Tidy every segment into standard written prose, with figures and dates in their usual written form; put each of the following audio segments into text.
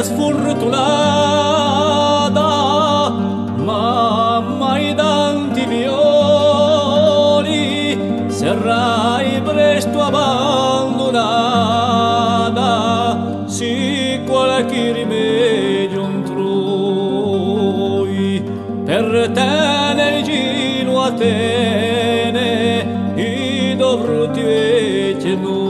sfortunata, mamma i tanti violi, sarai presto abbandonata, sì qualche rimedio non trovi, per te vicino a te i dovrò ti vecchi noi.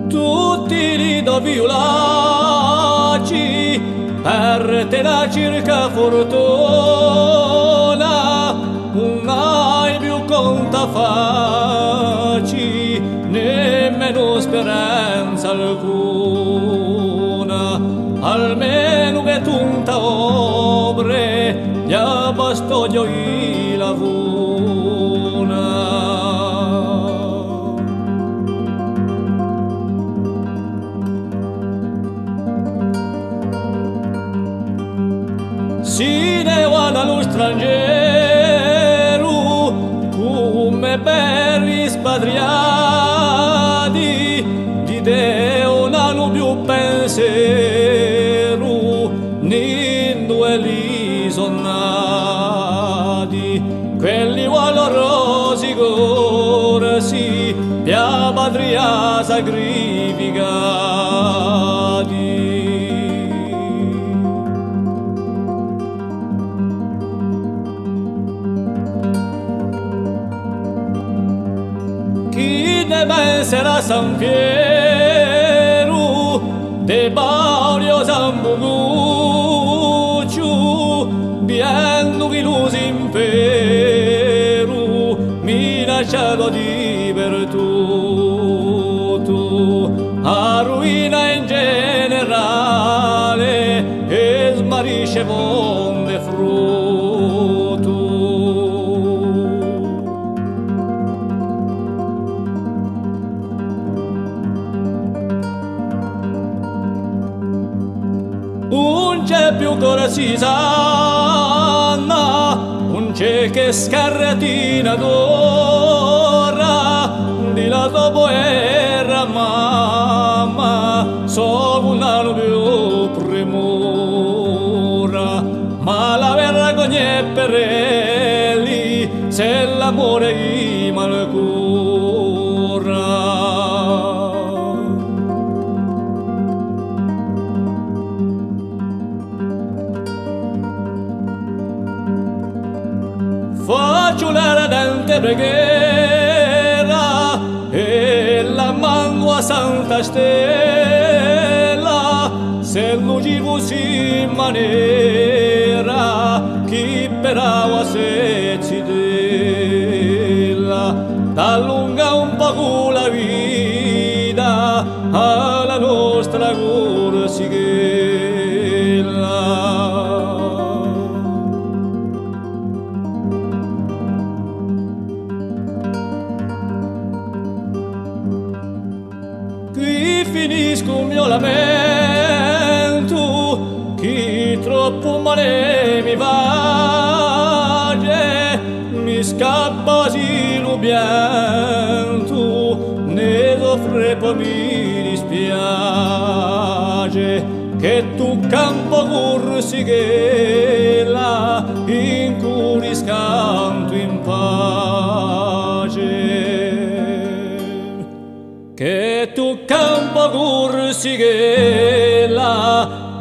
Tutti li do violacci, per te la circa fortuna, non hai più conta facci, nemmeno speranza alcuna, almeno che tunta obre, già bastò io la vuna. Si ne va allo straniero come per rispatriati, di Deo non hanno più pensiero, nindo e li sono nati, quelli valorosi corsi, via patria sacrificati. Chi ne penserà San Piero, de Baurio San Boguccio, viendo che lo impero, minacciato di per tutto, a ruina in generale, e smarisce fonde frutto. Non c'è più corsi sanna, non c'è che scarretina d'ora, di la tua guerra mamma, so un anno più premura, ma la vergogna è per elli, se l'amore gli malcura. Faccio l'ardente preghiera e la mando a Santa Stella, se luci così in maniera chi per acqua se ci della, t'allunga un po' la vita alla nostra corsighella. Qui finisco il mio lamento, chi troppo male mi vage, mi scappa sì lo pianto, ne soffre poi mi dispiace, che tu campo corsighella in cui riscanto in pace. Che tu campo corsighella